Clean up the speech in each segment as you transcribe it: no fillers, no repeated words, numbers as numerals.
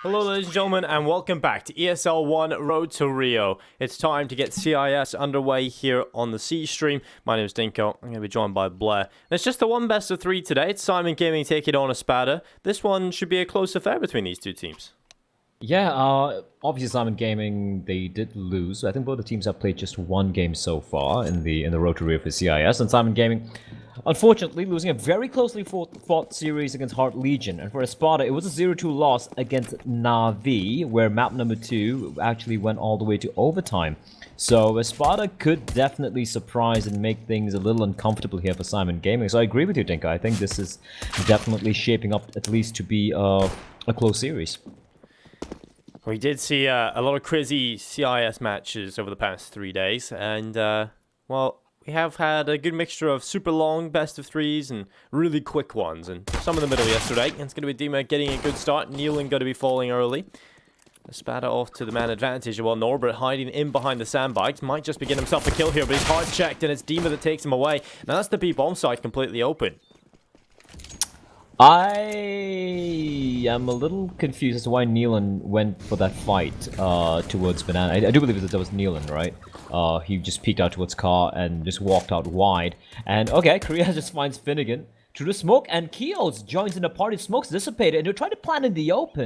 Hello ladies and gentlemen, and welcome back to ESL 1 Road to Rio. It's time to get CIS underway here on the C stream. My name is Dinko. I'm going to be joined by Blair. And it's just the one best of three today. It's Syman Gaming taking on ESPADA. This one should be a close affair between these two teams. Yeah, obviously Syman Gaming, they did lose. I think both the teams have played just one game so far in the Road to Rio for CIS, and Syman Gaming, unfortunately, losing a very closely fought series against Heart Legion. And for ESPADA, it was a 0-2 loss against Na'Vi, where map number 2 actually went all the way to overtime. So ESPADA could definitely surprise and make things a little uncomfortable here for Syman Gaming. So I agree with you, Dinka. I think this is definitely shaping up at least to be a close series. We did see a lot of crazy CIS matches over the past 3 days, and, well, we have had a good mixture of super long best of threes and really quick ones, and some in the middle yesterday. It's going to be Dima getting a good start, Nealon going to be falling early. ESPADA off to the man advantage, while Norbert hiding in behind the sandbags. Might just be getting himself a kill here, but he's hard checked, and it's Dima that takes him away. Now that's the B-bomb side completely open. I am a little confused as to why Nealon went for that fight towards Banana. I do believe that was Nealon, right? He just peeked out towards car and just walked out wide. And okay, Korea just finds Finnegan through the smoke, and Kios joins in the party. Smoke's dissipated, and they're trying to plant in the open.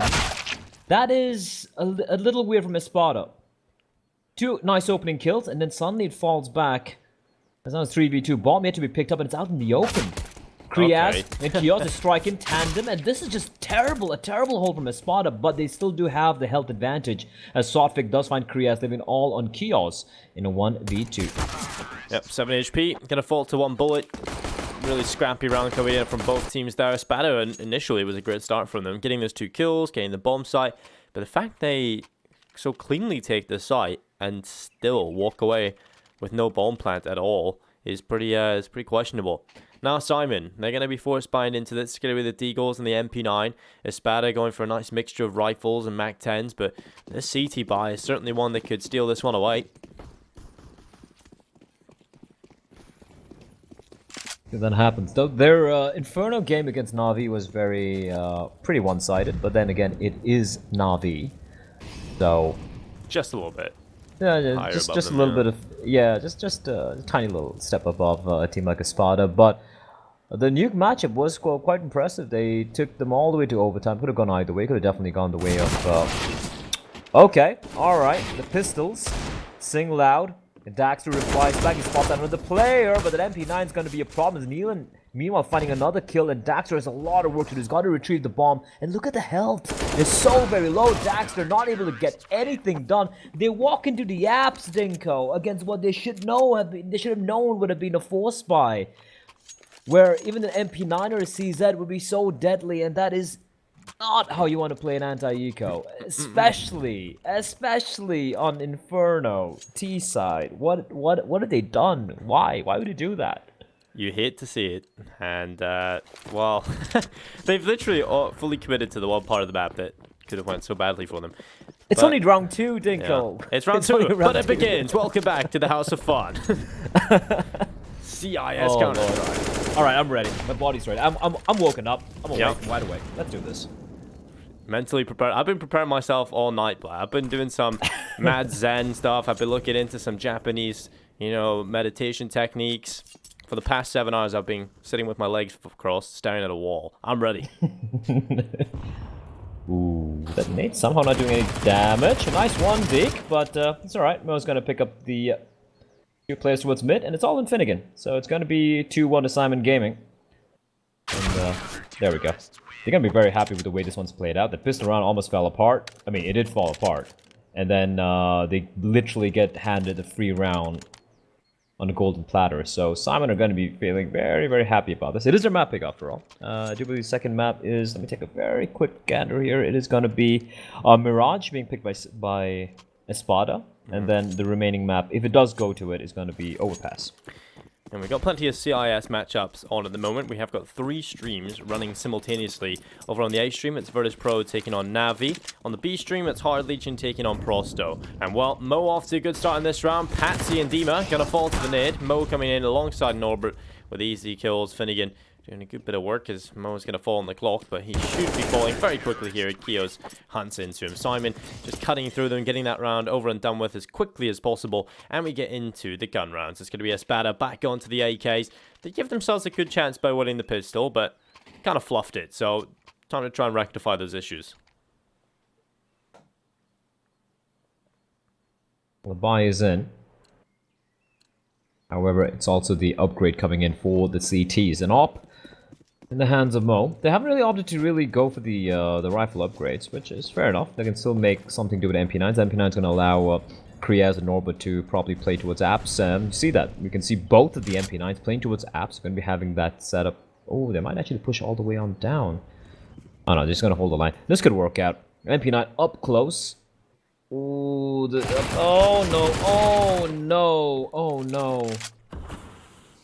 That is a little weird from ESPADA. 2 nice opening kills, and then suddenly it falls back. There's now a 3v2 bomb yet to be picked up, and it's out in the open. Krias and Kios is striking tandem, and this is just terrible, a terrible hold from ESPADA, but they still do have the health advantage, as Sotfik does find Krias living all on Kios in a 1v2. Yep, 7 HP, gonna fall to 1 bullet. Really scrappy round coming in from both teams there. ESPADA initially was a great start from them, getting those 2 kills, getting the bomb site, but the fact they so cleanly take the site and still walk away with no bomb plant at all is pretty questionable. Now Syman, they're going to be forced buying into this. It's going to be the Deagles and the MP9. ESPADA going for a nice mixture of rifles and MAC-10s, but this CT buy is certainly one that could steal this one away. That happens. Though their Inferno game against Na'Vi was pretty one-sided, but then again, it is Na'Vi, so just a little bit. Yeah, just a little bit of just a tiny little step above a team like ESPADA, but the nuke matchup was quite impressive. They took them all the way to overtime. Could have gone either way. Could have definitely gone the way of. Okay, all right. The pistols sing loud. And Daxter replies back. He spots another player, but that MP9 is going to be a problem. Nealon, meanwhile, finding another kill, and Daxter has a lot of work to do. He's got to retrieve the bomb. And look at the health. It's so very low. Daxter not able to get anything done. They walk into the apps, Dinko, against what they should know. They should have known would have been a force buy, where even an MP9 or a CZ would be so deadly, and that is not how you want to play an anti-eco, especially on Inferno T side. What have they done? Why would you do that? You hate to see it, and well, they've literally fully committed to the one part of the map that could have went so badly for them. It's only round 2, Dinko. Yeah. It's round 2, but it begins. Welcome back to the House of Fun. CIS counter strike. All right, I'm ready. My body's ready. I'm woken up. I'm awake. I'm wide awake. Let's do this. Mentally prepared. I've been preparing myself all night, Blair. I've been doing some mad Zen stuff. I've been looking into some Japanese, meditation techniques. For the past 7 hours, I've been sitting with my legs crossed, staring at a wall. I'm ready. Ooh, that nade somehow not doing any damage. A nice one, Deke, but it's all right. Mo's going to pick up the 2 players towards mid, and it's all in Finnegan. So it's going to be 2-1 to Syman Gaming. And there we go. They're going to be very happy with the way this one's played out. The pistol round almost fell apart. I mean, it did fall apart. And then they literally get handed a free round on a golden platter. So Syman are going to be feeling very, very happy about this. It is their map pick after all. I do believe the second map is, let me take a very quick gander here. It is going to be Mirage being picked by ESPADA. And then the remaining map, if it does go to it, is going to be Overpass. And we've got plenty of CIS matchups on at the moment. We have got 3 streams running simultaneously. Over on the A stream, it's Virtus Pro taking on Na'Vi. On the B stream, it's Heart Legion taking on Prosto. And well, Mo off to a good start in this round. Patsy and Dima gonna fall to the nade. Mo coming in alongside Norbert with easy kills. Finnegan doing a good bit of work as Mo's going to fall on the clock, but he should be falling very quickly here. Kios hunts into him. Syman just cutting through them, getting that round over and done with as quickly as possible, and we get into the gun rounds. It's going to be ESPADA back onto the AKs. They give themselves a good chance by winning the pistol, but kind of fluffed it, so time to try and rectify those issues. The buy is in. However, it's also the upgrade coming in for the CTs. An op in the hands of Mo. They haven't really opted to really go for the rifle upgrades, which is fair enough. They can still make something do with MP9s. MP9 is going to allow Kriaz and Norbert to probably play towards apps. You see that. We can see both of the MP9s playing towards apps. We're going to be having that setup. Oh, they might actually push all the way on down. Oh no, they're just going to hold the line. This could work out. MP9 up close. Ooh, oh no, oh no, oh no.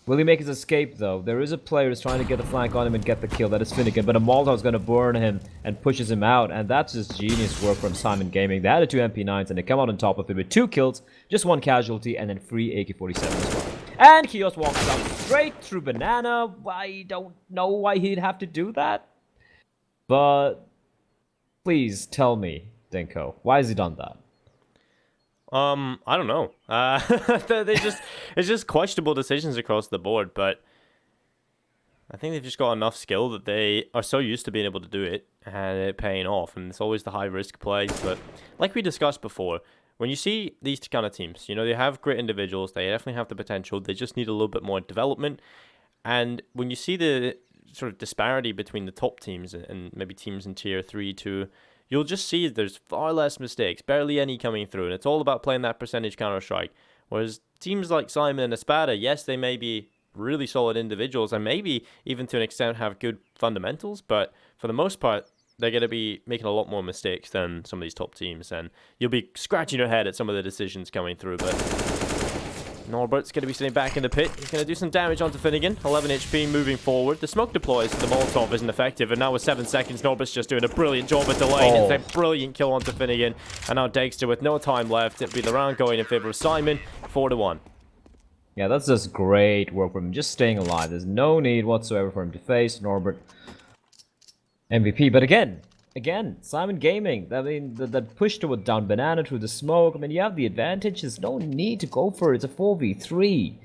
Will he make his escape though? There is a player who's trying to get the flank on him and get the kill. That is Finnegan, but a Molotov's going to burn him and pushes him out, and that's just genius work from Syman Gaming. They added 2 MP9s and they come out on top of it with 2 kills, just 1 casualty, and then free AK-47 as well. And Kios walks out straight through Banana. I don't know why he'd have to do that, but please tell me, Dinko, why has he done that? I don't know. It's just questionable decisions across the board, but I think they've just got enough skill that they are so used to being able to do it and it paying off, and it's always the high risk plays. But like we discussed before, when you see these kind of teams, you know, they have great individuals, they definitely have the potential, they just need a little bit more development. And when you see the sort of disparity between the top teams and maybe teams in tier 3, 2, you'll just see there's far less mistakes, barely any coming through, and it's all about playing that percentage Counter-Strike. Whereas teams like Syman and ESPADA, yes, they may be really solid individuals and maybe even to an extent have good fundamentals, but for the most part, they're going to be making a lot more mistakes than some of these top teams, and you'll be scratching your head at some of the decisions coming through. But Norbert's going to be sitting back in the pit. He's going to do some damage onto Finnegan. 11 HP moving forward. The smoke deploys to the Molotov isn't effective, and now with 7 seconds, Norbert's just doing a brilliant job at delaying. It's a brilliant kill onto Finnegan, and now Dexter with no time left. It'll be the round going in favor of Syman, 4-1. Yeah, that's just great work from him, just staying alive. There's no need whatsoever for him to face Norbert. MVP, but again, Syman Gaming, I mean, that push toward down Banana through the smoke, I mean, you have the advantage, there's no need to go for it, it's a 4v3.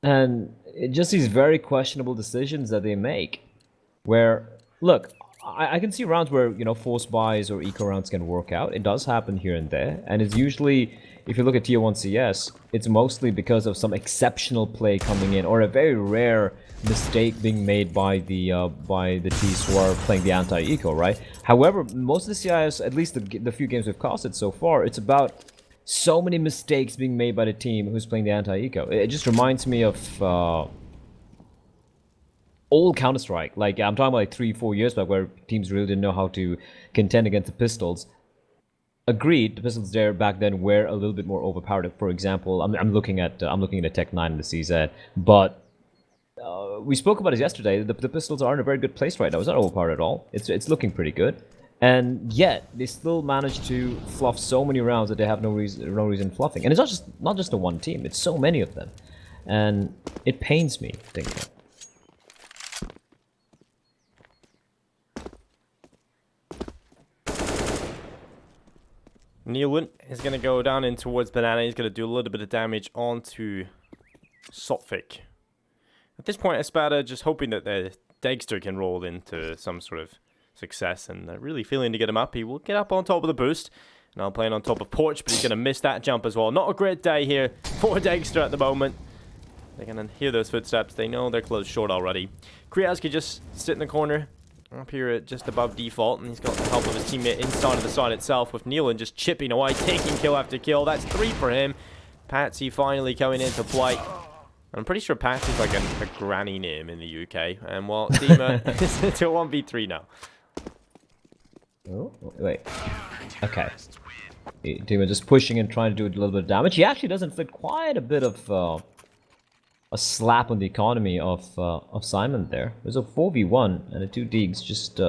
And just these very questionable decisions that they make, where, look, I can see rounds where, you know, force buys or eco rounds can work out. It does happen here and there, and it's usually, if you look at tier 1 CS, it's mostly because of some exceptional play coming in, or a very rare mistake being made by the teams who are playing the anti-eco, right? However, most of the CIS, at least the few games we've casted so far, it's about so many mistakes being made by the team who's playing the anti-eco. It just reminds me of old Counter-Strike. Like, I'm talking about like 3-4 years back, where teams really didn't know how to contend against the pistols. Agreed, the pistols there back then were a little bit more overpowered. For example, I'm looking at Tech 9 and the CZ, but we spoke about it yesterday. The pistols are in a very good place right now. It's not overpowered at all. It's looking pretty good, and yet they still manage to fluff so many rounds that they have no reason fluffing. And it's not just the one team. It's so many of them, and it pains me thinking. Nealwyn is going to go down in towards Banana. He's going to do a little bit of damage onto Sotfik. At this point, ESPADA just hoping that the Dexter can roll into some sort of success, and they're really feeling to get him up. He will get up on top of the boost. Now playing on top of Porch, but he's going to miss that jump as well. Not a great day here for Dexter at the moment. They're going to hear those footsteps. They know they're close short already. Kriaz could just sit in the corner up here at just above default, and he's got the help of his teammate inside of the side itself, with Nealon just chipping away, taking kill after kill. That's 3 for him. Patsy finally coming into play. I'm pretty sure Patsy's like a granny name in the UK. And well, Dima is into a 1v3 now. Oh, wait. Okay. Dima just pushing and trying to do a little bit of damage. He actually does inflict quite a bit of a slap on the economy of Syman there. There's a 4v1 and a 2 digs. Just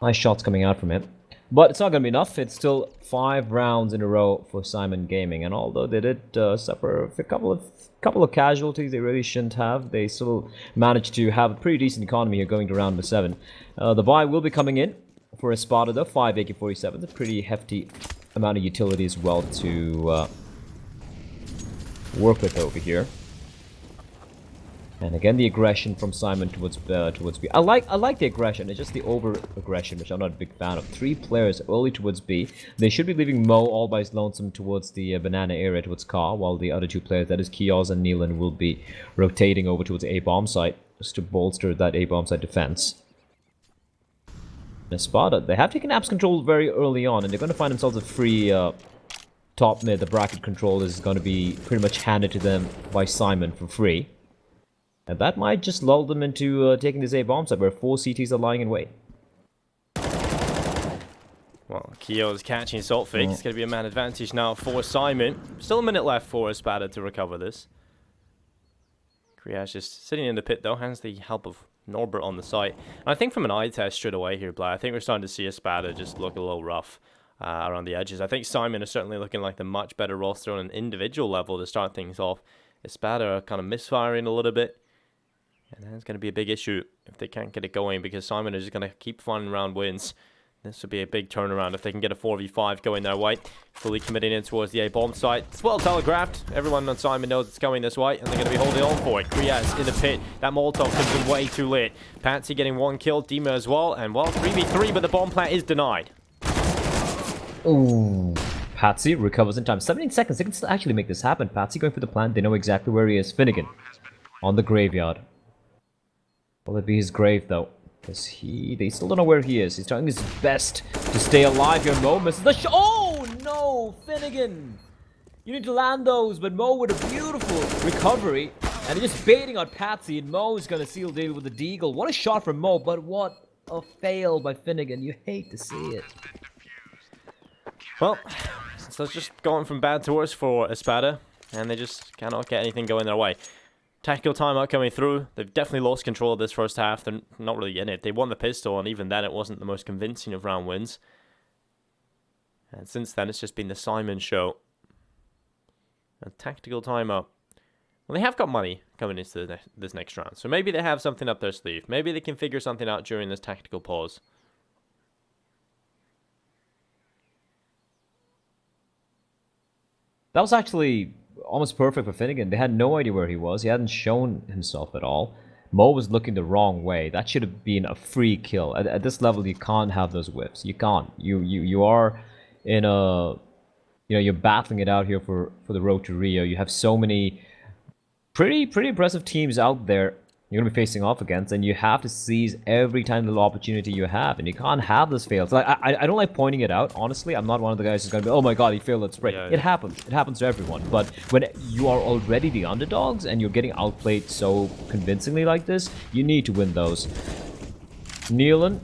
nice shots coming out from him. But it's not going to be enough. It's still 5 rounds in a row for Syman Gaming. And although they did suffer a couple of casualties they really shouldn't have, they still managed to have a pretty decent economy here going to round number 7. The buy will be coming in for ESPADA though. 5 AK-47s, a pretty hefty amount of utility as well to work with over here. And again, the aggression from Syman towards B. I like the aggression. It's just the over-aggression, which I'm not a big fan of. 3 players early towards B. They should be leaving Mo all by his lonesome towards the banana area towards Ka, while the other 2 players, that is Kioz and Neelan, will be rotating over towards A bomb site just to bolster that A bomb site defense. ESPADA, they have taken apps control very early on, and they're going to find themselves a free top mid. The bracket control is going to be pretty much handed to them by Syman for free. And that might just lull them into taking this A bomb site where 4 CTs are lying in wait. Well, Keo is catching Salt Fake. It's going to be a man advantage now for Syman. Still a minute left for ESPADA to recover this. Kriyash just sitting in the pit though, has the help of Norbert on the site. And I think from an eye test straight away here, Blair, I think we're starting to see ESPADA just look a little rough around the edges. I think Syman is certainly looking like the much better roster on an individual level to start things off. ESPADA are kind of misfiring a little bit. And that's going to be a big issue if they can't get it going, because Syman is just going to keep finding round wins. This would be a big turnaround if they can get a 4v5 going their way. Fully committing in towards the A-bomb site. It's well telegraphed. Everyone on Syman knows it's going this way, and they're going to be holding on for it. Kriaz in the pit. That Molotov comes in way too late. Patsy getting 1 kill. Dima as well. And, well, 3v3, but the bomb plant is denied. Ooh. Patsy recovers in time. 17 seconds. They can still actually make this happen. Patsy going for the plant. They know exactly where he is. Finnegan on the graveyard. Will it be his grave, though? Because they still don't know where he is. He's trying his best to stay alive here. Mo misses the shot. Oh, no! Finnegan! You need to land those, but Mo with a beautiful recovery. And he's just baiting on Patsy, and Mo is going to seal deal with the deagle. What a shot from Mo, but what a fail by Finnegan. You hate to see it. Well, so it's just going from bad to worse for ESPADA, and they just cannot get anything going their way. Tactical timeout coming through. They've definitely lost control of this first half. They're not really in it. They won the pistol, and even then it wasn't the most convincing of round wins. And since then, it's just been the Syman show. A tactical timeout. Well, they have got money coming into this next round, so maybe they have something up their sleeve. Maybe they can figure something out during this tactical pause. That was actually almost perfect for Finnegan. They had no idea where he was. He hadn't shown himself at all. Mo was looking the wrong way. That should have been a free kill. At this level, you can't have those whiffs. You can't. You are in a... You know, you're battling it out here for the road to Rio. You have so many pretty impressive teams out there you're going to be facing off against, and you have to seize every tiny little opportunity you have, and you can't have those fails. Like, I don't like pointing it out, honestly. I'm not one of the guys who's going to be, oh my god, he failed that spray. Yeah, It happens. It happens to everyone. But when you are already the underdogs, and you're getting outplayed so convincingly like this, you need to win those. Neelan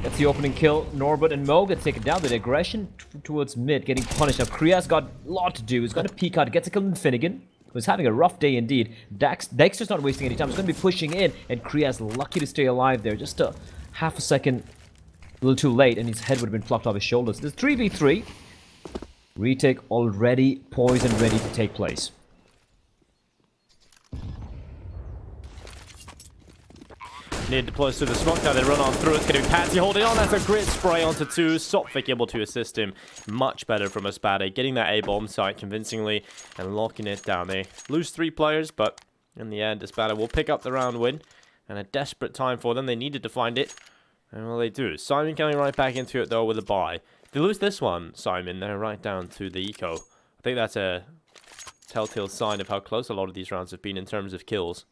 gets the opening kill. Norbert and Mo get taken down. The aggression towards mid, getting punished. Now, Kriya's got a lot to do. He's going to peek out, gets a kill in Finnegan. Was having a rough day indeed. Dexter's not wasting any time. He's going to be pushing in, and Kriya's lucky to stay alive there. Just a half a second, a little too late, and his head would have been plucked off his shoulders. There's 3v3. Retake already poised and ready to take place. Need deploys to the smoke. Now they run on through. It's going to be Patsy holding on. That's a great spray onto 2. Sopvik able to assist him. Much better from ESPADA. Getting that A-bomb site convincingly and locking it down. They lose 3 players, but in the end, ESPADA will pick up the round win. And a desperate time for them. They needed to find it. And well, they do. Syman coming right back into it, though, with a buy. If they lose this one, Syman, they're right down to the eco. I think that's a telltale sign of how close a lot of these rounds have been in terms of kills.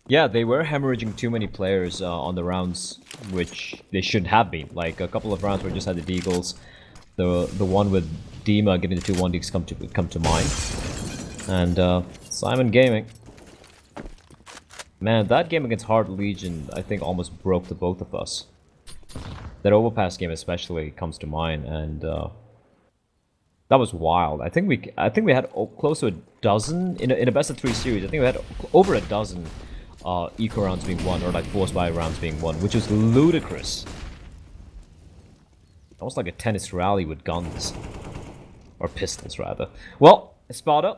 Yeah, they were hemorrhaging too many players on the rounds, which they shouldn't have been. Like, a couple of rounds where just had the Deagles. The one with Dima getting the 2-1-Ds come to mind. And Syman Gaming. Man, that game against Hard Legion, I think, almost broke the both of us. That overpass game especially comes to mind, and that was wild. I think we had close to a dozen in a best of 3 series. I think we had over a dozen eco rounds being won, or like force buy rounds being won, which was ludicrous. Almost like a tennis rally with guns. Or pistols, rather. Well, ESPADA,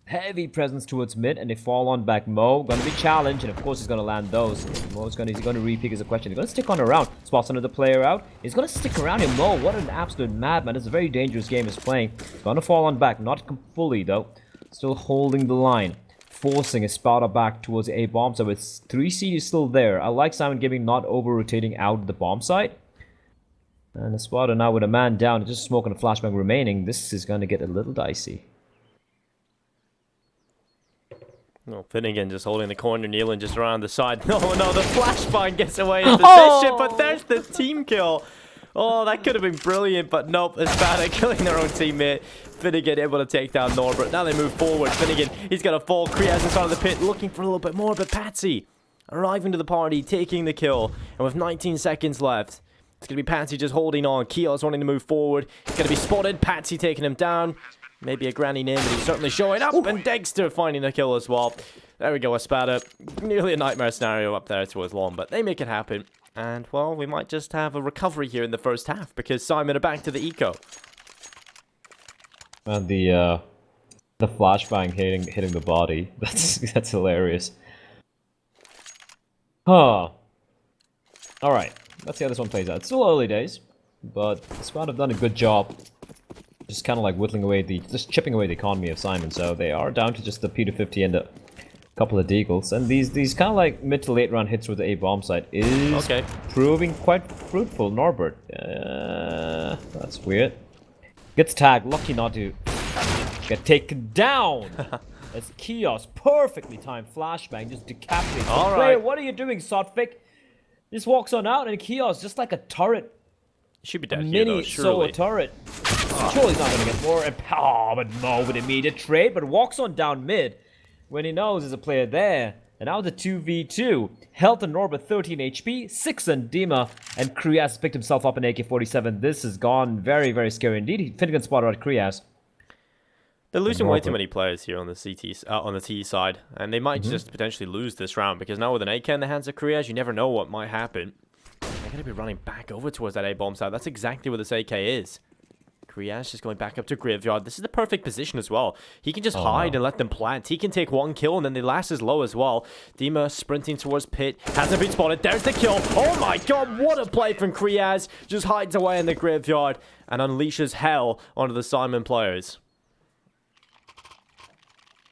heavy presence towards mid, and they fall on back. Mo, gonna be challenged, and of course he's gonna land those. Mo's gonna, he's gonna re-pick is a question. He's gonna stick on around, spots another player out. He's gonna stick around him. Mo, what an absolute madman. It's a very dangerous game he's playing. Gonna fall on back, not fully though. Still holding the line. Forcing ESPADA back towards a bomb site with 3 CDs still there. I like Syman Gaming not over-rotating out of the bomb site. And ESPADA now with a man down, just smoke and a flashbang remaining. This is going to get a little dicey. No, Finnegan just holding the corner, kneeling just around the side. No, the flashbang gets away in position, but there's the team kill. Oh, that could have been brilliant, but nope, ESPADA killing their own teammate. Finnegan able to take down Norbert. Now they move forward. Finnegan, he's going to fall. Kriaz inside of the pit, looking for a little bit more, but Patsy arriving to the party, taking the kill. And with 19 seconds left, it's going to be Patsy just holding on. Kios wanting to move forward. He's going to be spotted. Patsy taking him down. Maybe a granny name, but he's certainly showing up. Ooh. And Dexter finding the kill as well. There we go, ESPADA. Nearly a nightmare scenario up there towards long, but they make it happen. And, well, we might just have a recovery here in the first half because Syman are back to the eco. And the flashbang hitting the body. That's hilarious. Huh. Alright. Let's see how this one plays out. It's still early days, but ESPADA have done a good job. Just kind of like whittling away just chipping away the economy of Syman. So they are down to just the P250 and a couple of deagles. And these kind of like mid to late round hits with the A bomb site is proving quite fruitful. Norbert, that's weird. Gets tagged, lucky not to get taken down. As Kios perfectly timed flashbang just decapitates the player. What are you doing, Sotfik? Just walks on out, and Kios, just like a turret. Should be dead here, though, surely. Mini turret. Surely he's not going to get more. But Mo with immediate trade, but walks on down mid when he knows there's a player there. And now the 2v2. Health and Norbert 13 HP, 6 on Dima, and Krias picked himself up in AK-47. This has gone very, very scary indeed. Finnegan spotted out Krias. They're losing way too many players here on the on the T side, and they might just potentially lose this round because now with an AK in the hands of Krias, you never know what might happen. They're going to be running back over towards that A-bomb side. That's exactly where this AK is. Krias just going back up to Graveyard. This is the perfect position as well. He can just hide and let them plant. He can take one kill, and then they last as low as well. Dima sprinting towards pit. Hasn't been spotted. There's the kill. Oh my god, what a play from Krias. Just hides away in the Graveyard and unleashes hell onto the Syman players.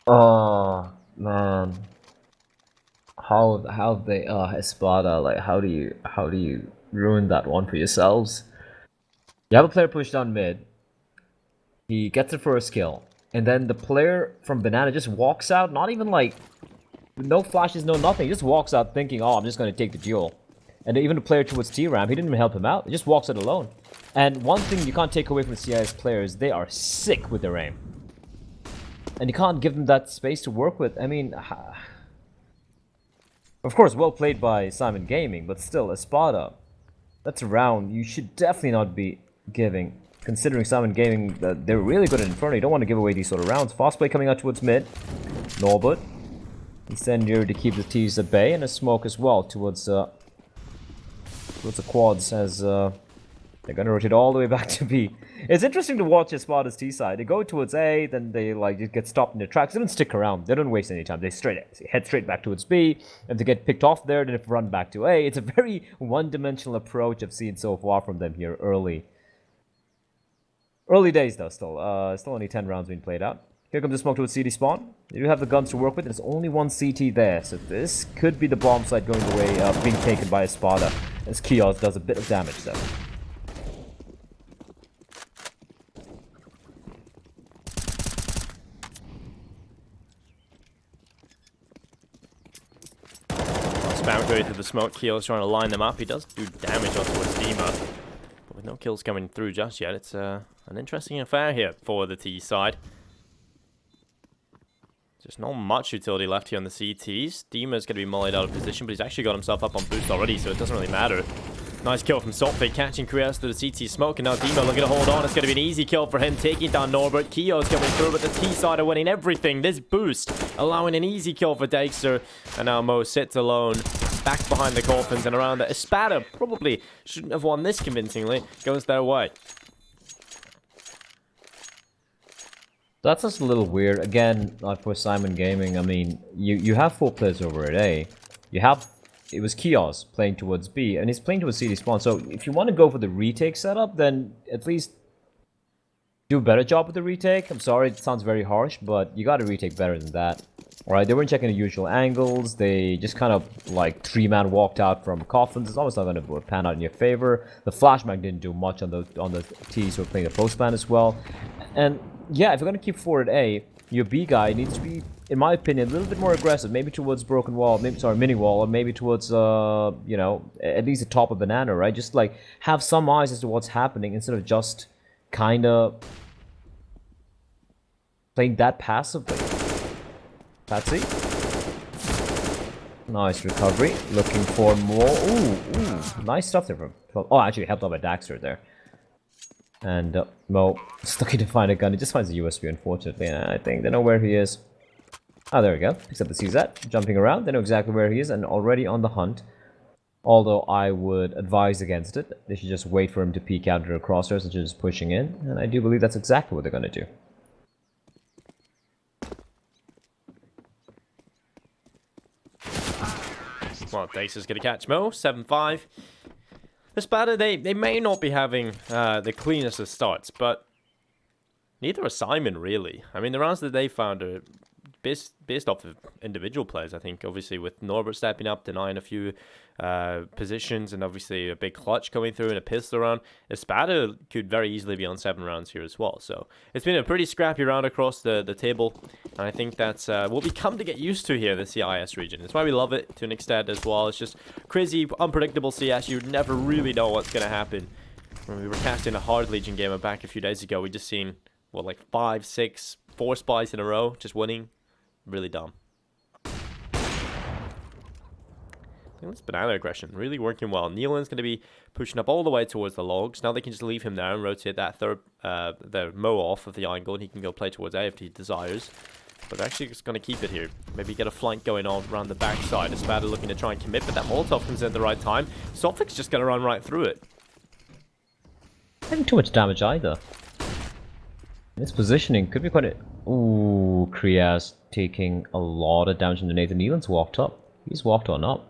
Oh man, how they ESPADA, like how do you ruin that one for yourselves? You have a player push down mid. He gets the first kill, and then the player from Banana just walks out. Not even like no flashes, no nothing. He just walks out thinking, "Oh, I'm just going to take the duel." And even the player towards T-Ram, he didn't even help him out. He just walks out alone. And one thing you can't take away from the CIS players, they are sick with their aim. And you can't give them that space to work with. I mean, of course, well played by Syman Gaming, but still, ESPADA, that's a round you should definitely not be giving. Considering Syman Gaming, they're really good at Inferno. You don't want to give away these sort of rounds. Fast play coming out towards mid. Norbert. Incendiary to keep the T's at bay, and a smoke as well towards the quads as they're gonna rotate all the way back to B. It's interesting to watch ESPADA's T side. They go towards A, then they like just get stopped in their tracks. They don't stick around. They don't waste any time. They head straight back towards B. If they get picked off there, then they run back to A. It's a very one-dimensional approach I've seen so far from them here early. Early days though, still only 10 rounds being played out. Here comes the smoke towards CT spawn. They do have the guns to work with. There's only one CT there, so this could be the bomb site going the way of being taken by ESPADA, as Kios does a bit of damage there. Spam going through the smoke. Kios trying to line them up. He does do damage on towards Dima, but with no kills coming through just yet, it's an interesting affair here for the T side. Just not much utility left here on the CTs. Dima's going to be mullied out of position, but he's actually got himself up on boost already, so it doesn't really matter. Nice kill from Saltfig, catching Krios through the CT smoke, and now Demo looking to hold on. It's going to be an easy kill for him, taking down Norbert. Keo's coming through, but the T-side are winning everything. This boost allowing an easy kill for Dexter, and now Mo sits alone, back behind the coffins and around it. ESPADA probably shouldn't have won this convincingly, goes their way. That's just a little weird. Again, for Syman Gaming, I mean, you have 4 players over at A. It was Kios playing towards B, and he's playing towards CD spawn. So if you want to go for the retake setup, then at least do a better job with the retake. I'm sorry, it sounds very harsh, but you got to retake better than that. Alright, they weren't checking the usual angles. They just kind of like 3-man walked out from coffins. It's almost not going to pan out in your favor. The flashbang didn't do much on the T's who were playing the postman as well. And yeah, if you're going to keep 4 at A, your B guy needs to be, in my opinion, a little bit more aggressive. Maybe towards broken wall, mini wall, or maybe towards, you know, at least the top of banana, right? Just like have some eyes as to what's happening instead of just kind of playing that passively. Patsy. Nice recovery. Looking for more. Ooh, nice stuff there from. Oh, actually helped out by Daxter there. And Mo is looking to find a gun. He just finds a USB, unfortunately. And I think they know where he is. Oh, there we go. Picks up the CZ. Jumping around. They know exactly where he is and already on the hunt. Although I would advise against it. They should just wait for him to peek out into the crosshairs and just pushing in. And I do believe that's exactly what they're going to do. Well, Dace is going to catch Mo. 7-5. ESPADA, they may not be having the cleanest of starts, but neither are Syman, really. I mean, the rounds that they found are based off of individual players, I think. Obviously, with Norbert stepping up, denying a few positions, and obviously a big clutch coming through and a pistol round. ESPADA could very easily be on 7 rounds here as well. So it's been a pretty scrappy round across the table, and I think that's what we come to get used to here in the CIS region. That's why we love it to an extent as well. It's just crazy, unpredictable CS. You never really know what's going to happen. When we were casting a hard Legion game back a few days ago, we just seen, what, like 5, 6, 4 spies in a row, just winning. Really dumb. This banana aggression really working well. Nealon's going to be pushing up all the way towards the logs. Now they can just leave him there and rotate that the Mo off of the angle, and he can go play towards A if he desires. But they're actually just going to keep it here. Maybe get a flank going on around the backside. ESPADA looking to try and commit, but that Molotov comes in at the right time. Sophics just going to run right through it. Not having too much damage either. This positioning could be quite a... Ooh, Krias taking a lot of damage into Nathan. Nealon's walked up. He's walked on up.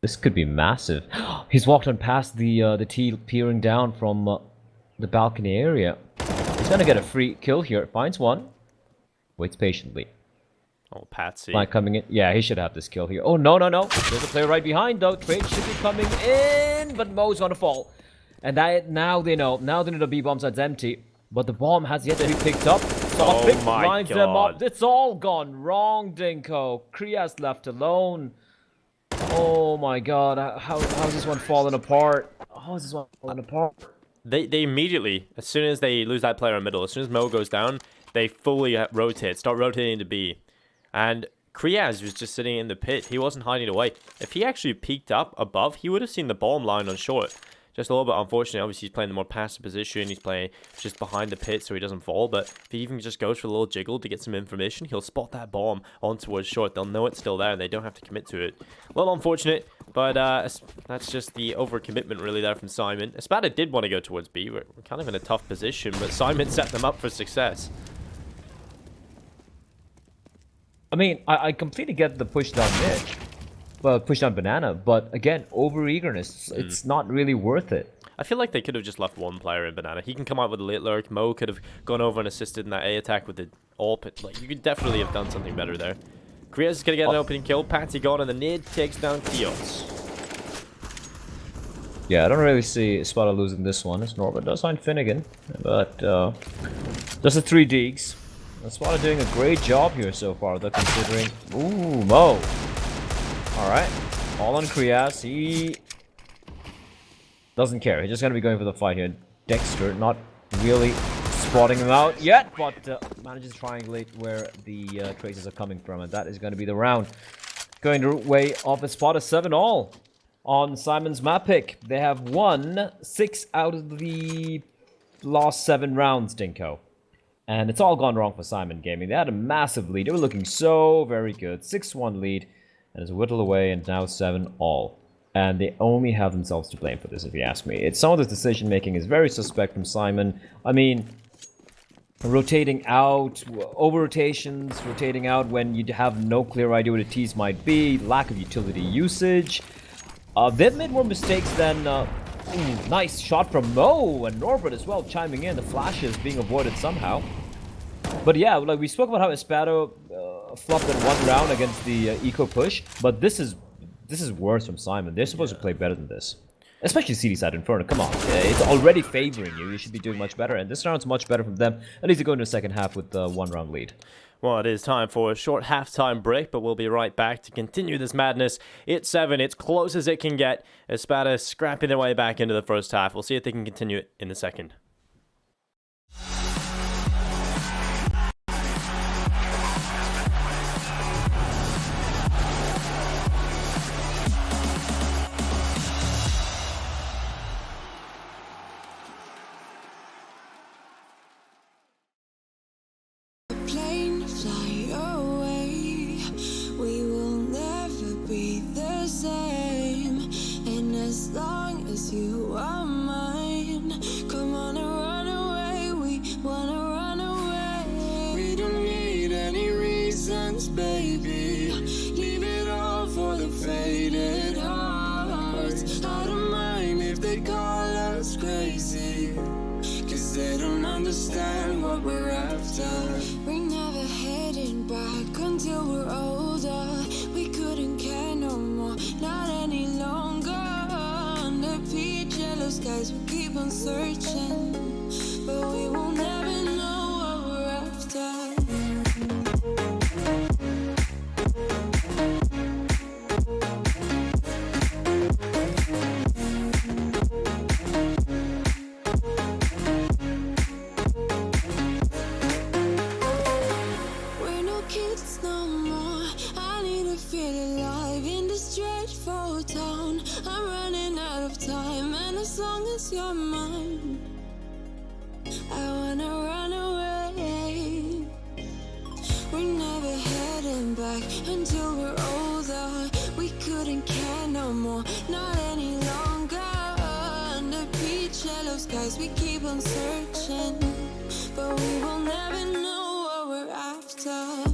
This could be massive. He's walked on past the T peering down from the balcony area. He's gonna get a free kill here. Finds one. Waits patiently. Oh, Patsy. Flank coming in. Yeah, he should have this kill here. Oh, no. There's a player right behind, though. Trade should be coming in, but Mo's gonna fall. And now they know. Now they know the B-bomb side's empty. But the bomb has yet to be picked up. Oh my lines God. them up. It's all gone wrong, Dinko. Krias left alone. Oh my God. How's this one falling apart? How is this one falling apart? They immediately, as soon as they lose that player in the middle, as soon as Mo goes down, they fully rotate, start rotating to B. And Krias was just sitting in the pit. He wasn't hiding away. If he actually peeked up above, he would have seen the bomb lying on short. Just a little bit unfortunate. Obviously, he's playing the more passive position. He's playing just behind the pit so he doesn't fall. But if he even just goes for a little jiggle to get some information, he'll spot that bomb on towards short. They'll know it's still there and they don't have to commit to it. A little unfortunate, but that's just the overcommitment really there from Syman. ESPADA did want to go towards B. We're kind of in a tough position, but Syman set them up for success. I mean, I completely get the push down mid. Well, push down banana, but again, over-eagerness, it's not really worth it. I feel like they could have just left one player in banana. He can come out with a late lurk. Mo could have gone over and assisted in that A attack with the AWP. Like, you could definitely have done something better there. Krias is going to get an opening kill. Patsy gone, and the nade takes down Kios. Yeah, I don't really see ESPADA losing this one, as Norbert does find Finnegan. But, just the 3 digs. ESPADA doing a great job here so far, though, considering... Ooh, Mo! Alright, all on Krias. He doesn't care. He's just going to be going for the fight here. Dexter not really spotting him out yet, but manages to triangulate where the traces are coming from, and that is going to be the round. Going the way of ESPADA 7-all. on Syman's map pick. They have won 6 out of the last 7 rounds, Dinko. And it's all gone wrong for Syman Gaming. They had a massive lead. They were looking so very good. 6-1 lead. And it's whittled away and now 7-all. And they only have themselves to blame for this, if you ask me. Some of the decision making is very suspect from Syman. I mean, rotating out, over-rotations, rotating out when you have no clear idea what a tease might be, lack of utility usage. They've made more mistakes than... nice shot from Mo and Norbert as well, chiming in. The flash is being avoided somehow. But yeah, like we spoke about how ESPADA flopped in one round against the eco push, but this is worse from Syman. They're supposed to play better than this. Especially CD side Inferno, come on. It's already favoring you. You should be doing much better. And this round's much better from them. At least they go into the second half with the 1-round lead. Well, it is time for a short halftime break, but we'll be right back to continue this madness. It's 7. It's close as it can get. ESPADA scrapping their way back into the first half. We'll see if they can continue it in the second. Baby, leave it all for the faded hearts. I don't mind if they call us crazy, cause they don't understand what we're after. We're never heading back until we're older. We couldn't care no more, not any longer. Under peach yellow skies we keep on searching, but we will never know what we're after. You're mine, I wanna run away. We're never heading back until we're older. We couldn't care no more, not any longer. Under peach yellow skies we keep on searching, but we will never know what we're after.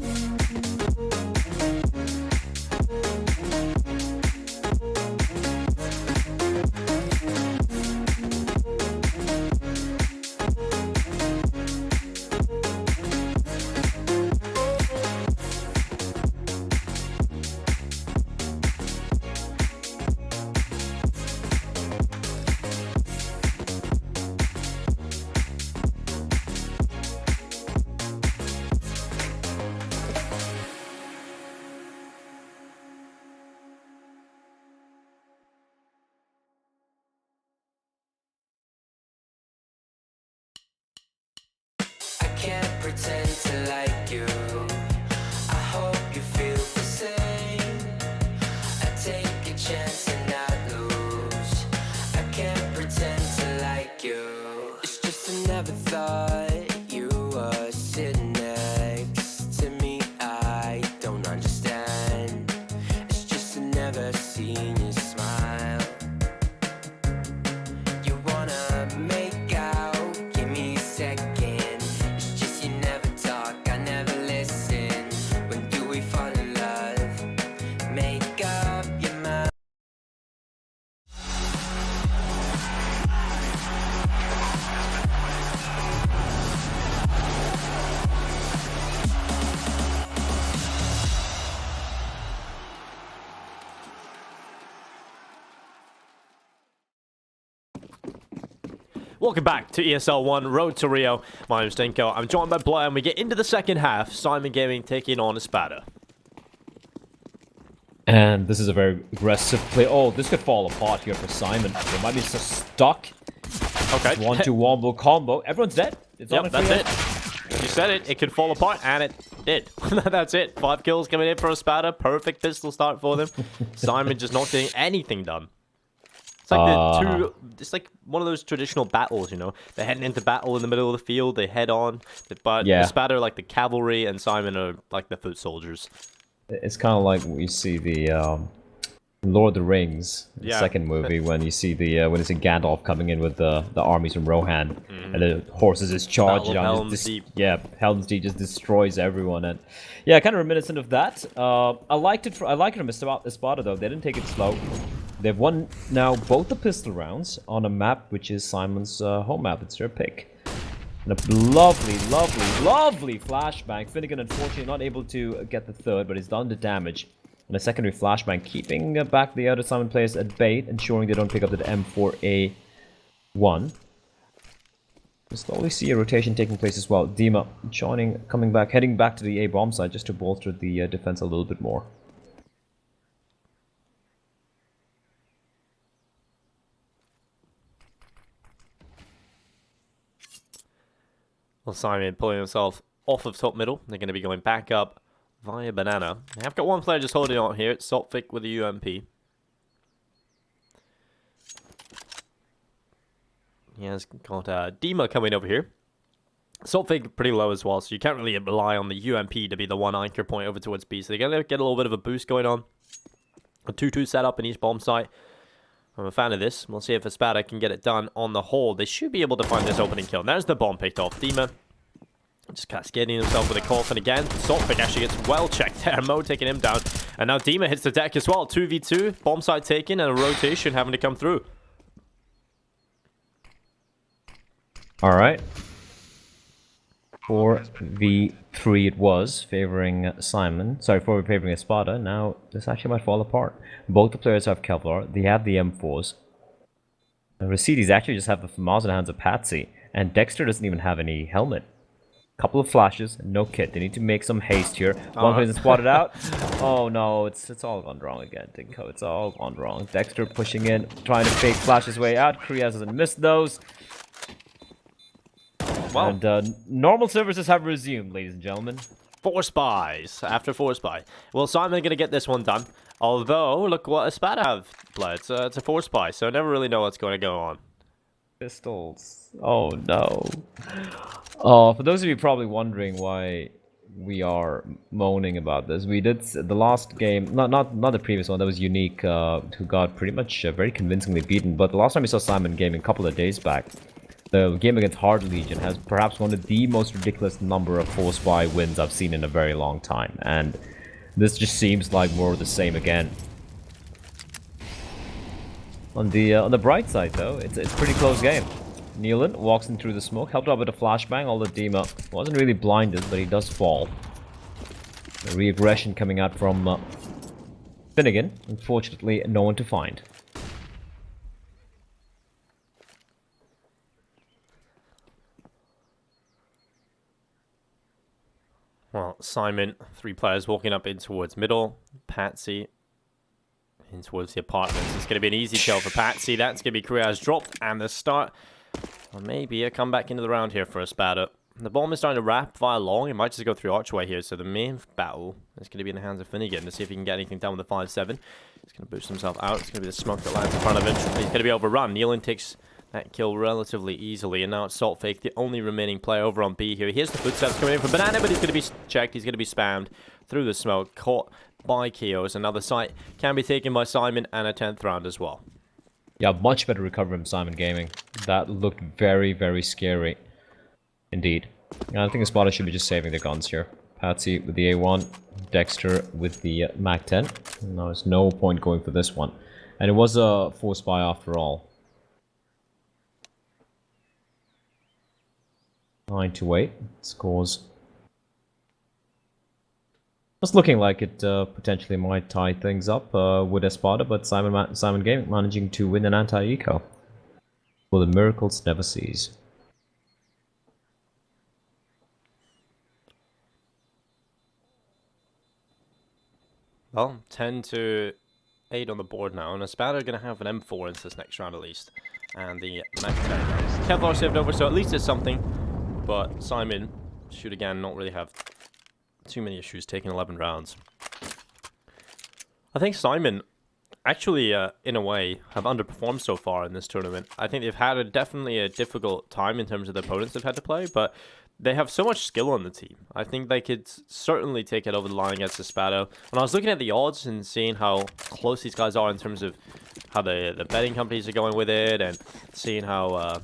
Can't pretend to like you. I hope you feel the same. I take a chance and not lose. I can't pretend to like you. It's just I never thought you were sitting next to me. I don't understand. It's just I never seen you smile. You wanna make out, give me a second. Welcome back to ESL 1 Road to Rio. My name is Dinko. I'm joined by Blair, and we get into the second half. Syman Gaming taking on ESPADA. And this is a very aggressive play. Oh, this could fall apart here for Syman. They might be so stuck. Okay. 1-2 wombo combo. Everyone's dead. It's yep, that's it. You said it. It could fall apart, and it did. That's it. 5 kills coming in for ESPADA. Perfect pistol start for them. Syman just not getting anything done. It's like the two. It's like one of those traditional battles, you know. They're heading into battle in the middle of the field. They head on, but ESPADA are like the cavalry, and Syman are like the foot soldiers. It's kind of like we see the Lord of the Rings, the second movie, when you see the when it's a Gandalf coming in with the armies from Rohan, and the horses just charge down. Helm's Deep. Yeah, Helm's Deep just destroys everyone, and yeah, kind of reminiscent of that. I liked it. I like it from ESPADA though. They didn't take it slow. They've won now both the pistol rounds on a map which is Syman's home map. It's their pick. And a lovely, lovely, lovely flashbang. Finnegan unfortunately not able to get the third, but he's done the damage. And a secondary flashbang, keeping back the other Syman players at bait, ensuring they don't pick up the M4A1. You slowly see a rotation taking place as well. Dima joining, coming back, heading back to the A bomb side just to bolster the defense a little bit more. Well, Syman pulling himself off of top middle. They're going to be going back up via banana. I've got one player just holding on here. It's Saltfik with a UMP. He has got Dima coming over here. Saltfik pretty low as well, so you can't really rely on the UMP to be the one anchor point over towards B. So they're going to get a little bit of a boost going on. A 2-2 setup in each bomb site. I'm a fan of this. We'll see if ESPADA can get it done on the whole. They should be able to find this opening kill. And there's the bomb picked off. Dima just cascading himself with a call. And again, Saltfik actually gets well checked there. Mo taking him down. And now Dima hits the deck as well. 2v2. Bomb site taken and a rotation having to come through. Alright. 4v3 it was, favoring Syman. Sorry, 4v favoring ESPADA. Now, this actually might fall apart. Both the players have Kevlar. They have the M4s. And Rasides actually just have the FAMAS in the hands of Patsy. And Dexter doesn't even have any helmet. Couple of flashes, no kit. They need to make some haste here. One person spotted out. Oh no, it's all gone wrong again, Dinko. It's all gone wrong. Dexter pushing in, trying to fake flash his way out. Kriaz doesn't miss those. Wow. And normal services have resumed, ladies and gentlemen. 4 spies after 4 spy. Well, Syman going to get this one done. Although, look what ESPADA have played. It's a 4 spy, so I never really know what's going to go on. Pistols. Oh no. Oh, for those of you probably wondering why we are moaning about this, we did the last game, not the previous one, that was Unique, who got pretty much very convincingly beaten. But the last time we saw Syman gaming a couple of days back, the game against Hard Legion has perhaps one of the most ridiculous number of 4 spy wins I've seen in a very long time, and this just seems like more of the same again. On the bright side though, it's a pretty close game. Nealon walks in through the smoke, helped out with a flashbang, although Dima wasn't really blinded, but he does fall. The re-aggression coming out from Finnegan, unfortunately no one to find. Well, Syman, 3 players walking up in towards middle. Patsy in towards the apartments. It's going to be an easy kill for Patsy. That's going to be Kriaz dropped, and the start, or maybe a comeback into the round here for ESPADA. The bomb is starting to wrap via long. It might just go through archway here, so the main battle is going to be in the hands of Finnegan to see if he can get anything done with the 5-7. He's going to boost himself out. It's going to be the smoke that lands in front of him. He's going to be overrun. Nealon takes that kill relatively easily, and now it's Saltfik, the only remaining player over on B here. Here's the footsteps coming in from Banana, but he's going to be checked. He's going to be spammed through the smoke, caught by Kios. Another site can be taken by Syman, and a 10th round as well. Yeah, much better recovery from Syman Gaming. That looked very, very scary indeed. I think ESPADA should be just saving their guns here. Patsy with the A1, Dexter with the MAC-10. Now there's no point going for this one. And it was a 4 spy after all. 9-8 scores. It's looking like it potentially might tie things up with ESPADA, but Syman Gaming managing to win an anti-eco. For the miracles never cease. Well, 10-8 on the board now, and ESPADA are going to have an M4 into this next round at least. And the MAC-10. Kevlar saved over, so at least it's something. But Syman should again not really have too many issues taking 11 rounds. I think Syman actually, in a way, have underperformed so far in this tournament. I think they've had definitely a difficult time in terms of the opponents they've had to play, but they have so much skill on the team. I think they could certainly take it over the line against ESPADA. When I was looking at the odds and seeing how close these guys are in terms of how the betting companies are going with it, and seeing how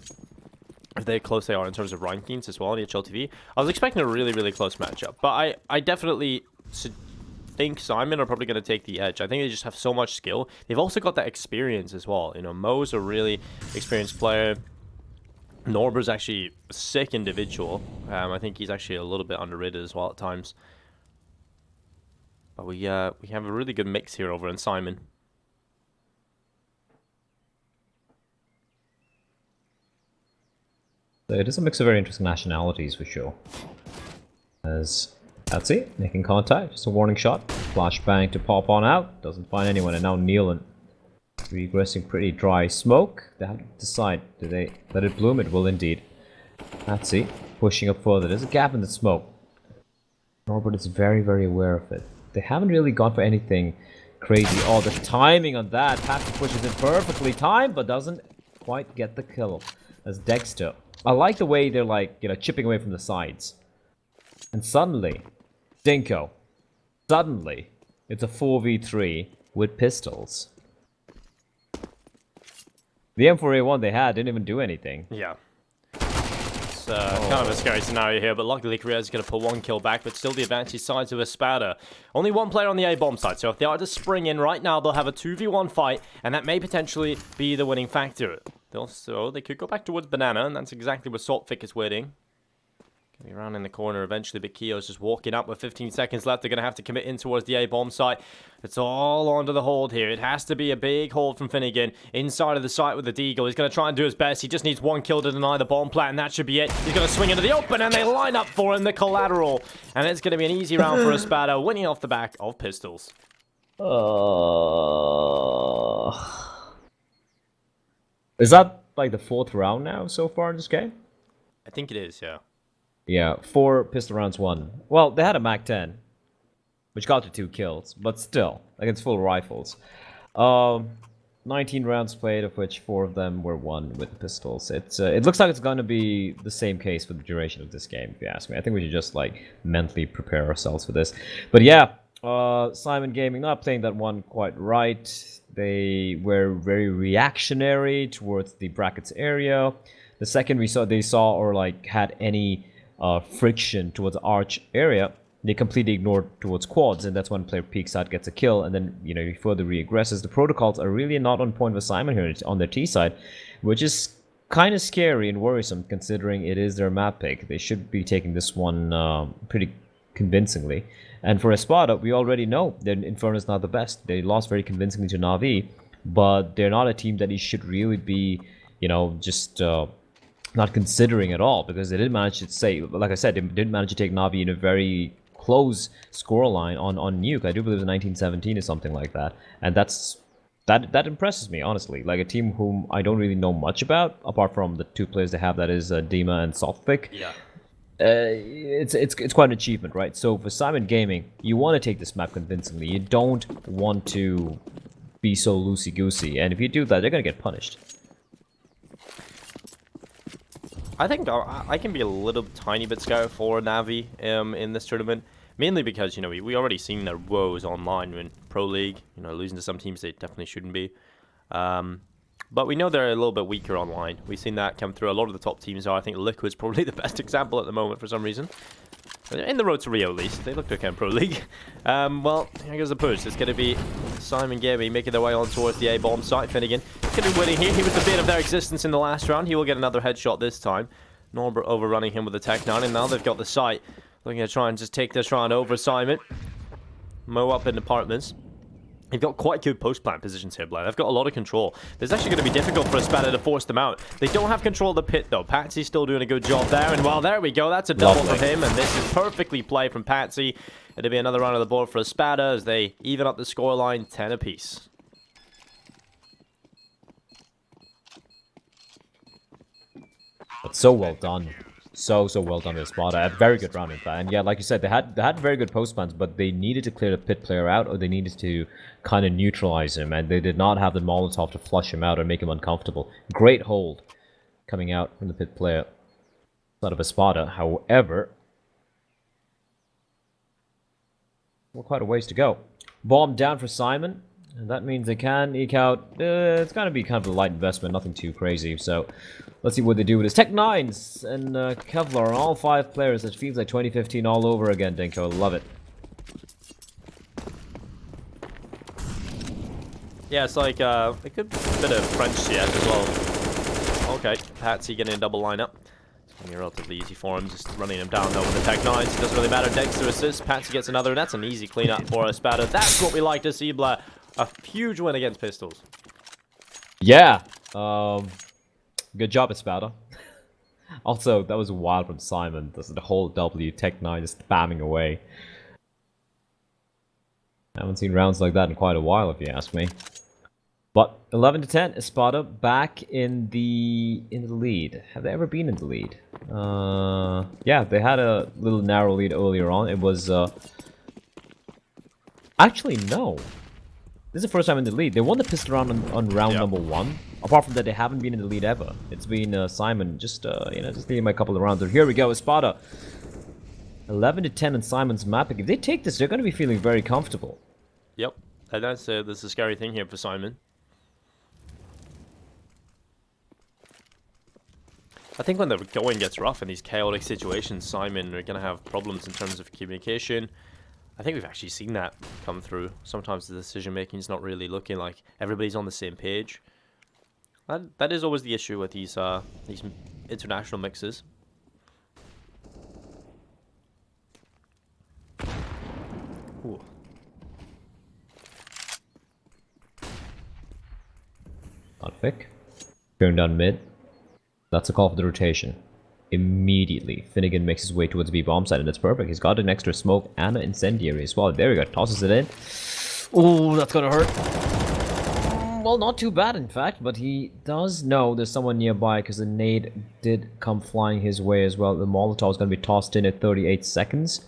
close they are in terms of rankings as well on the HLTV, I was expecting a really, really close matchup. But I definitely think Syman are probably going to take the edge. I think they just have so much skill. They've also got that experience as well. You know, Mo's a really experienced player. Norber's actually a sick individual. I think he's actually a little bit underrated as well at times. But we have a really good mix here over in Syman. It is a mix of very interesting nationalities for sure. As Patsy making contact, just a warning shot. Flashbang to pop on out. Doesn't find anyone, and now Nealon regressing pretty dry smoke. They have to decide, do they let it bloom? It will indeed. Patsy pushing up further. There's a gap in the smoke. Norbert is very, very aware of it. They haven't really gone for anything crazy. Oh, the timing on that. Patsy pushes it perfectly timed, but doesn't quite get the kill. As Dexter. I like the way they're like, you know, chipping away from the sides. And suddenly, Dinko. Suddenly, it's a 4v3 with pistols. The M4A1 they had didn't even do anything. Yeah. It's kind of a scary scenario here, but luckily Korea is going to pull one kill back, but still the advantage side to ESPADA. Only one player on the A-bomb side, so if they are to spring in right now, they'll have a 2v1 fight, and that may potentially be the winning factor. Also, they could go back towards Banana, and that's exactly where Saltfic is waiting. Getting around in the corner eventually, but Kio's just walking up with 15 seconds left. They're going to have to commit in towards the A-bomb site. It's all onto the hold here. It has to be a big hold from Finnegan. Inside of the site with the Deagle. He's going to try and do his best. He just needs one kill to deny the bomb plant, and that should be it. He's going to swing into the open, and they line up for him, the collateral. And it's going to be an easy round for ESPADA, winning off the back of pistols. Is that like the 4th round now so far in this game? I think it is, yeah. Yeah, 4 pistol rounds won. Well, they had a MAC-10, which got to 2 kills, but still, against full rifles. 19 rounds played, of which 4 of them were won with pistols. It looks like it's going to be the same case for the duration of this game, if you ask me. I think we should just, like, mentally prepare ourselves for this. But yeah, Syman Gaming not playing that one quite right. They were very reactionary towards the brackets area. The second they saw or, like, had any friction towards the arch area, they completely ignored towards quads, and that's when player peeks out, gets a kill, and then, you know, he further reaggresses. The protocols are really not on point with Syman here on their T side, which is kind of scary and worrisome considering it is their map pick. They should be taking this one pretty convincingly. And for ESPADA, we already know that Inferno is not the best. They lost very convincingly to Na'Vi, but they're not a team that he should really be, you know, just not considering at all, because they did manage to say, like I said, they did manage to take Na'Vi in a very close scoreline on Nuke. I do believe it was 1917 or something like that, and that impresses me, honestly. Like a team whom I don't really know much about, apart from the 2 players they have, that is Dima and Saltfic. Yeah. It's quite an achievement, right? So for Syman Gaming, you want to take this map convincingly. You don't want to be so loosey-goosey, and if you do that, they're going to get punished. I think I can be a little tiny bit scared for Na'Vi in this tournament, mainly because, you know, we already seen their woes online in Pro League. You know, losing to some teams they definitely shouldn't be. But we know they're a little bit weaker online. We've seen that come through. A lot of the top teams are. I think Liquid's probably the best example at the moment for some reason. In the road to Rio, at least. They looked okay in Pro League. Well, here goes the push. It's going to be Syman Gaming making their way on towards the A-bomb site. Finnegan going to be winning here. He was the bane of their existence in the last round. He will get another headshot this time. Norbert overrunning him with the Tech 9, and now they've got the site. Looking to try and just take this round over Syman. Mow up in apartments. They've got quite good post-plant positions here, Blair. They've got a lot of control. This is actually going to be difficult for ESPADA to force them out. They don't have control of the pit, though. Patsy's still doing a good job there. And, well, there we go. That's a double for him. And this is perfectly played from Patsy. It'll be another round of the board for ESPADA as they even up the scoreline 10 apiece. But so well done So well done with ESPADA. A very good round in fact. And yeah, like you said, they had very good post plans, but they needed to clear the pit player out, or they needed to kind of neutralize him, and they did not have the Molotov to flush him out or make him uncomfortable. Great hold coming out from the pit player out of ESPADA. However, we're quite a ways to go. Bomb down for Syman, and that means they can eke out. It's gonna be kind of a light investment, nothing too crazy. So let's see what they do with this. Tech Nines and Kevlar are all 5 players. It feels like 2015 all over again, Dinko. Love it. Yeah, it's like a good bit of French CS as well. Okay, Patsy getting a double lineup. It's going to be relatively easy for him, just running him down though with the Tech 9s. It doesn't really matter. Dexter assists, Patsy gets another, and that's an easy cleanup for ESPADA. That's what we like to see, Blair. A huge win against Pistols. Yeah. Good job, ESPADA. Also, that was wild from Syman. The whole W, Tech 9 just spamming away. I haven't seen rounds like that in quite a while, if you ask me. But 11-10, ESPADA back in the lead. Have they ever been in the lead? Yeah, they had a little narrow lead earlier on. It was actually no. This is the first time in the lead. They won the pistol round on round number 1. Apart from that, they haven't been in the lead ever. It's been Syman just just leading by a couple of rounds. So here we go, ESPADA. 11-10 on Syman's mapping. If they take this, they're going to be feeling very comfortable. Yep, and that's a scary thing here for Syman. I think when the going gets rough in these chaotic situations, Syman are going to have problems in terms of communication. I think we've actually seen that come through. Sometimes the decision making is not really looking like everybody's on the same page. That is always the issue with these international mixes. Ooh. Not Vic. Going down mid. That's a call for the rotation. Immediately, Finnegan makes his way towards B bomb site, and it's perfect. He's got an extra smoke and an incendiary as well. There we go. Tosses it in. Oh, that's gonna hurt. Well, not too bad, in fact, but he does know there's someone nearby because the nade did come flying his way as well. The Molotov is going to be tossed in at 38 seconds.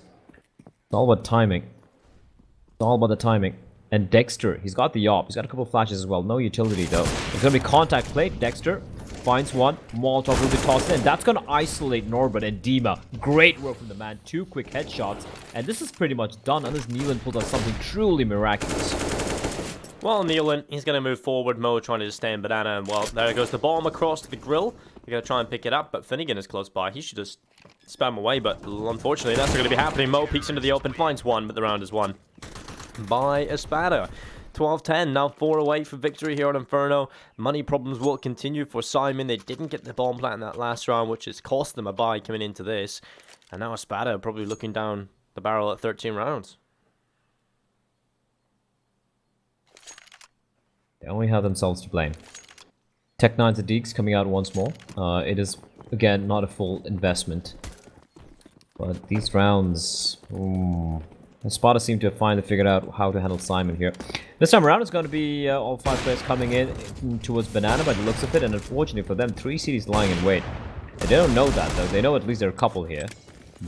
It's all about timing. It's all about the timing. And Dexter, he's got the op. He's got a couple of flashes as well. No utility, though. It's going to be contact plate. Dexter finds one. Molotov will be tossed in. That's going to isolate Norbert and Dima. Great work from the man. 2 quick headshots. And this is pretty much done unless Neelan pulls out something truly miraculous. Well, Neelan, he's going to move forward. Mo trying to just stay in banana. And, well, there goes the bomb across to the grill. They're going to try and pick it up, but Finnegan is close by. He should just spam away, but unfortunately, that's not going to be happening. Mo peeks into the open, finds one, but the round is won by ESPADA. 12-10, now 4 away for victory here on Inferno. Money problems will continue for Syman. They didn't get the bomb plant in that last round, which has cost them a bye coming into this. And now ESPADA probably looking down the barrel at 13 rounds. They only have themselves to blame. Tech 9 Deeks coming out once more. It is, again, not a full investment. But these rounds... ESPADA seem to have finally figured out how to handle Syman here. This time around, it's going to be all 5 players coming in towards Banana by the looks of it. And unfortunately for them, 3 cities lying in wait. They don't know that, though. They know at least there are a couple here.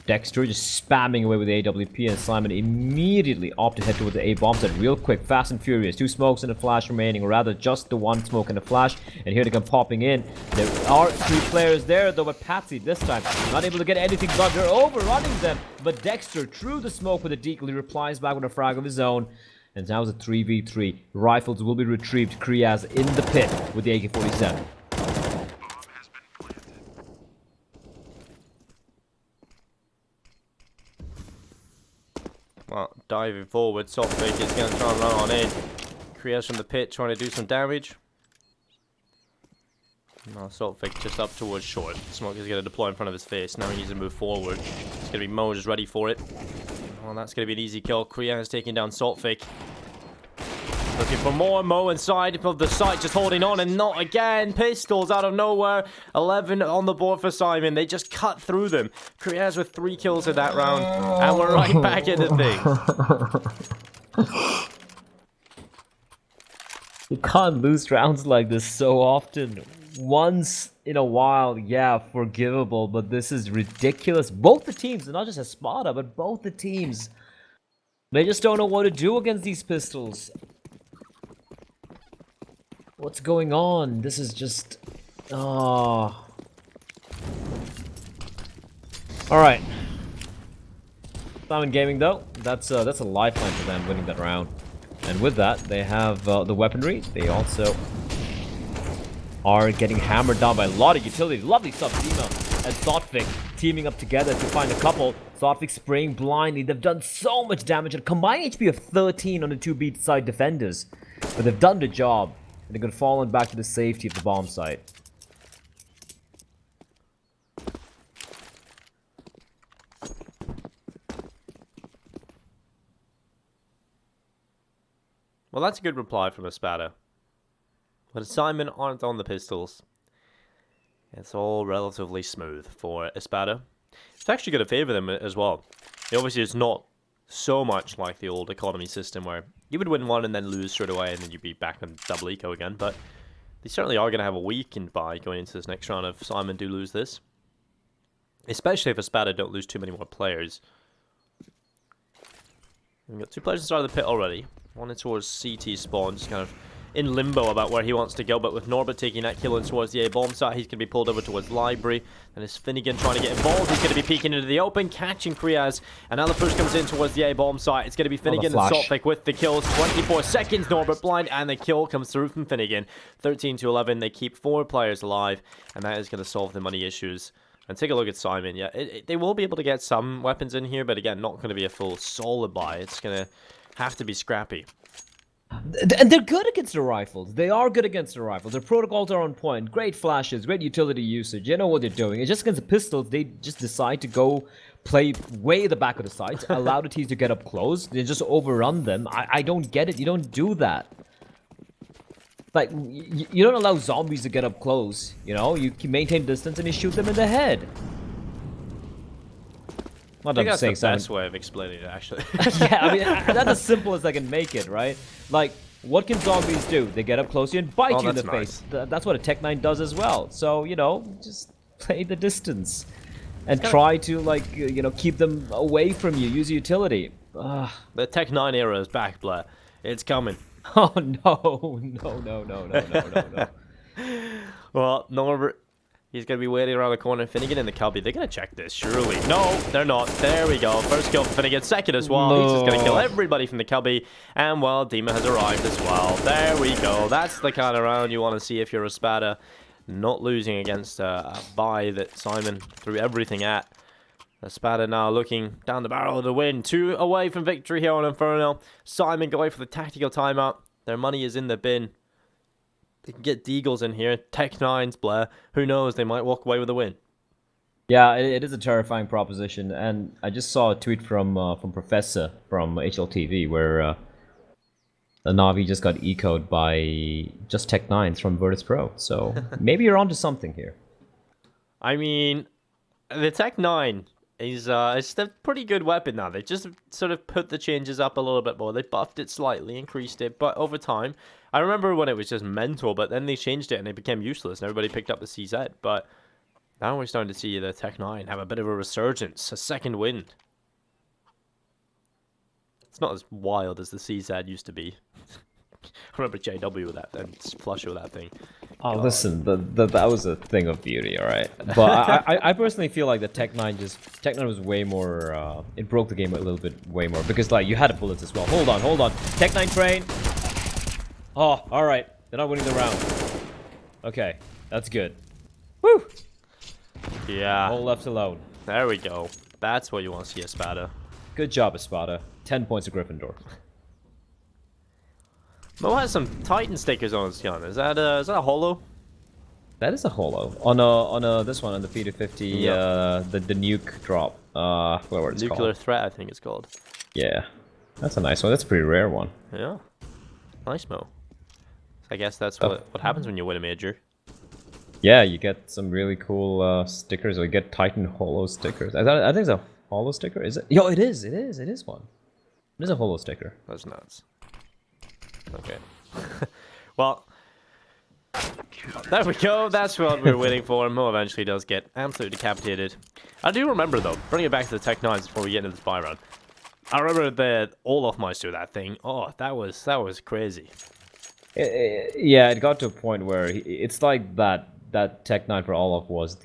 Dexter just spamming away with the AWP, and Syman immediately opt to head towards the A bomb set real quick, fast and furious. 2 smokes and a flash remaining, or rather just the 1 smoke and a flash. And here they come popping in. There are 3 players there, though, but Patsy this time not able to get anything done. They're overrunning them, but Dexter, through the smoke with a decoy, replies back with a frag of his own. And now it's a 3v3. Rifles will be retrieved. Kriaz in the pit with the AK-47. Well, diving forward, Saltfake is going to try and run on in. Kriaz from the pit trying to do some damage. Now Saltfake just up towards short. Smoke is going to deploy in front of his face. Now he needs to move forward. It's going to be Mo just ready for it. Well, that's going to be an easy kill. Kriaz taking down Saltfake. Looking for more. Mo inside of the site, just holding on, and not again. Pistols out of nowhere. 11 on the board for Syman. They just cut through them. Kriaz with 3 kills in that round, and we're right back into things. You can't lose rounds like this so often. once in a while, yeah, forgivable, but this is ridiculous. Both the teams, not just ESPADA, but both the teams, they just don't know what to do against these pistols. What's going on? This is just... Oh. Alright. Syman Gaming, though, that's a lifeline for them winning that round. And with that, they have the weaponry. They also are getting hammered down by a lot of utility. Lovely stuff, Zima and Thoughtfik teaming up together to find a couple. Thoughtfik spraying blindly. They've done so much damage. A combined HP of 13 on the two B side defenders. But they've done the job. And they're going to fall back to the safety of the bomb site. Well, that's a good reply from ESPADA. But Syman aren't on the pistols. It's all relatively smooth for ESPADA. It's actually going to favour them as well. Obviously, it's not so much like the old economy system where you would win one and then lose straight away and then you'd be back on double eco again. But they certainly are going to have a weekend bye going into this next round if Syman do lose this. Especially if ESPADA don't lose too many more players. We've got two players inside the pit already. One towards CT spawn, just kind of in limbo about where he wants to go, but with Norbert taking that kill in towards the A bomb site, he's going to be pulled over towards Library. And it's Finnegan trying to get involved. He's going to be peeking into the open, catching Kriaz. And now the push comes in towards the A bomb site. It's going to be Finnegan and Thoughtfik with the kills. 24 seconds, Norbert blind, and the kill comes through from Finnegan. 13 to 11. They keep 4 players alive, and that is going to solve the money issues. And take a look at Syman. Yeah, they will be able to get some weapons in here, but again, not going to be a full solid buy. It's going to have to be scrappy. And they're good against the rifles. They are good against the rifles. Their protocols are on point. Great flashes, great utility usage. You know what they're doing. It's just against the pistols, they just decide to go play way at the back of the sights, allow the teams to get up close. They just overrun them. I don't get it. You don't do that. Like, you don't allow zombies to get up close. You know, you maintain distance and you shoot them in the head. I think that's the best way of explaining it, actually. Yeah, I mean, that's as simple as I can make it, right? Like, what can zombies do? They get up close to you and bite you in the face. That's what a Tech 9 does as well. So, you know, just play the distance. And try to, like, you know, keep them away from you. Use utility. Ugh. The Tech 9 era is back, Blair. It's coming. Oh, no. Well, Norbert... He's going to be waiting around the corner. Finnegan and the Cubby. They're going to check this, surely. No, they're not. There we go. First kill for Finnegan. Second as well. No. He's just going to kill everybody from the Cubby. And, well, Dima has arrived as well. There we go. That's the kind of round you want to see if you're ESPADA. Not losing against a buy that Syman threw everything at. ESPADA now looking down the barrel of the win. 2 away from victory here on Inferno. Syman going for the tactical timeout. Their money is in the bin. They can get Deagles in here, Tech 9s, Blair. Who knows? They might walk away with a win. Yeah, it is a terrifying proposition, and I just saw a tweet from Professor from HLTV where the Navi just got ecoed by just Tech 9s from Virtus Pro. So maybe you're onto something here. I mean, the Tech 9 is it's a pretty good weapon now. They just sort of put the changes up a little bit more. They buffed it slightly, increased it, but over time, I remember when it was just mental, but then they changed it and it became useless, and everybody picked up the CZ. But now we're starting to see the Tech 9 have a bit of a resurgence, a second wind. It's not as wild as the CZ used to be. I remember JW with that, and Flush with that thing. Oh, God. Listen, that was a thing of beauty, all right? But I personally feel like the Tech 9 was way more, it broke the game a little bit way more, because, like, you had bullets as well. Hold on. Tech 9 train. Oh, all right. They're not winning the round. Okay, that's good. Woo! Yeah. All left alone. There we go. That's what you want to see, ESPADA. Good job, ESPADA. 10 points to Gryffindor. Mo has some Titan stickers on his gun. Is that a holo? That is a holo. On this one, on the P250, yep. The nuke drop. Whatever it's Nuclear called. Threat, I think it's called. Yeah. That's a nice one. That's a pretty rare one. Yeah. Nice, Mo. I guess that's what happens when you win a major. Yeah, you get some really cool stickers, or you get Titan holo stickers. I think it's a holo sticker. Is it? Yo, it is one. It is a holo sticker. That's nuts. Okay. Well, There we go. That's what we're waiting for. Mo eventually does get absolutely decapitated. I do remember, though, bring it back to the Tech 9s before we get into this buy round. I remember the Olaf Meister, that thing. Oh, that was crazy. Yeah, it got to a point where it's like that Tech 9 for Olaf was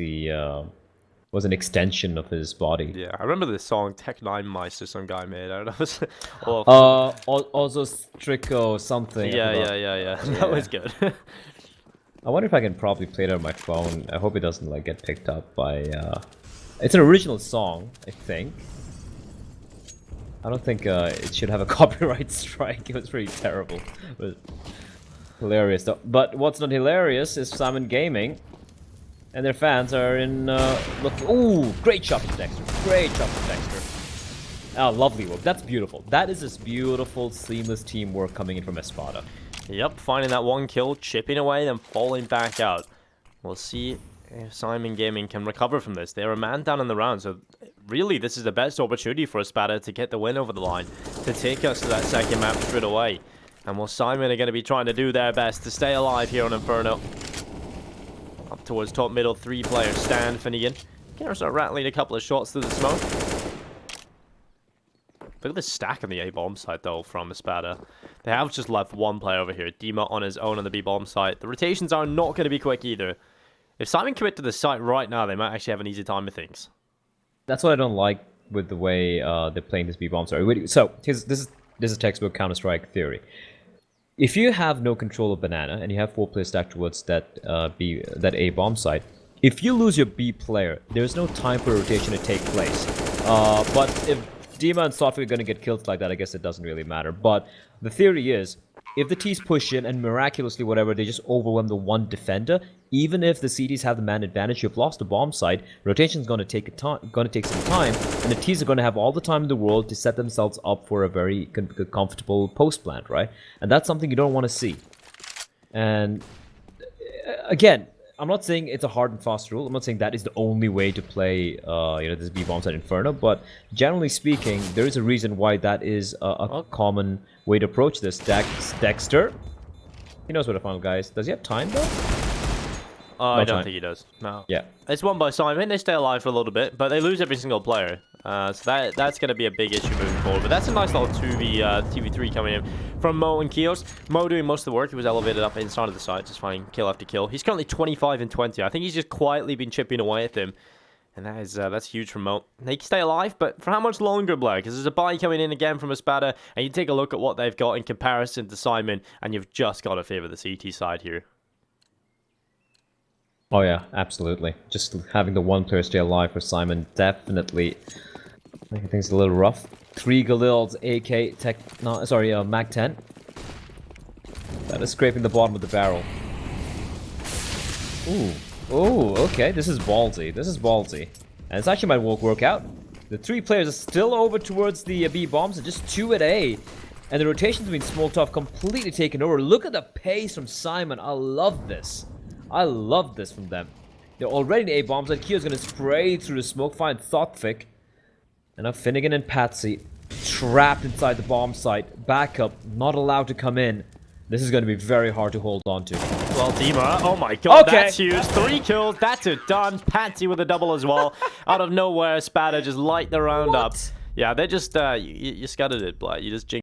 was an extension of his body. Yeah, I remember this song Tech 9 Meister some guy made. I don't know. It was Also Strico something. Yeah. That was good. I wonder if I can probably play it on my phone. I hope it doesn't like get picked up by. It's an original song, I think. I don't think it should have a copyright strike. It was pretty terrible, but hilarious though. But what's not hilarious is Syman Gaming, and their fans are in. Look, ooh, great shot from Dexter. Great shot from Dexter. Ah, lovely work. That's beautiful. That is this beautiful, seamless teamwork coming in from ESPADA. Yep, finding that one kill, chipping away, then falling back out. We'll see if Syman Gaming can recover from this. They're a man down in the round, so really this is the best opportunity for ESPADA to get the win over the line, to take us to that second map straight away. And while Syman are going to be trying to do their best to stay alive here on Inferno. Up towards top middle, 3 players stand. Finnegan can start rattling a couple of shots through the smoke. Look at the stack on the A-bomb site, though, from ESPADA. They have just left 1 player over here. Dima on his own on the B-bomb site. The rotations are not going to be quick either. If Syman commit to the site right now, they might actually have an easy time with things. That's what I don't like with the way they're playing this B-bomb site. So, this is textbook Counter-Strike theory. If you have no control of Banana, and you have 4 players stacked towards that A-bomb site, if you lose your B player, there's no time for rotation to take place. But if Dima and Software are going to get killed like that, I guess it doesn't really matter. But the theory is, if the T's push in and miraculously whatever, they just overwhelm the 1 defender, even if the CTs have the man advantage, you've lost the bomb site, rotation's going to take some time, and the T's are going to have all the time in the world to set themselves up for a very comfortable post plant, right? And that's something you don't want to see. And again, I'm not saying it's a hard and fast rule. I'm not saying that is the only way to play, this B-bombs at Inferno. But generally speaking, there is a reason why that is a common way to approach this. Dexter, he knows where to find guys. Does he have time though? I don't think he does. No. Yeah. It's won by Syman. They stay alive for a little bit, but they lose every single player. So that's going to be a big issue moving forward. But that's a nice little 2v3 coming in from Mo and Kios. Mo doing most of the work. He was elevated up inside of the site, just finding kill after kill. He's currently 25 and 20. I think he's just quietly been chipping away at them. And that's huge from Mo. They can stay alive, but for how much longer, Blair? Because there's a buy coming in again from ESPADA, and you take a look at what they've got in comparison to Syman, and you've just got to favor the CT side here. Oh yeah, absolutely. Just having the 1 player stay alive for Syman definitely making things a little rough. 3 Galils, AK, Mag 10. That is scraping the bottom of the barrel. Ooh, okay, this is ballsy. This is ballsy. And this actually might work out. The 3 players are still over towards the B bombs, and just 2 at A. And the rotations between Smoltov completely taken over. Look at the pace from Syman. I love this. I love this from them. They're already in A-bombs, and Kio's gonna spray through the smoke, find Thoughtfic. And now Finnegan and Patsy trapped inside the bomb site. Backup, not allowed to come in. This is gonna be very hard to hold on to. Well, Dima, oh my god, okay. That's huge. 3 kills, that's it done. Patsy with a double as well. Out of nowhere, ESPADA just light the round up. Yeah, they just, you scudded it, Black. You just jinxed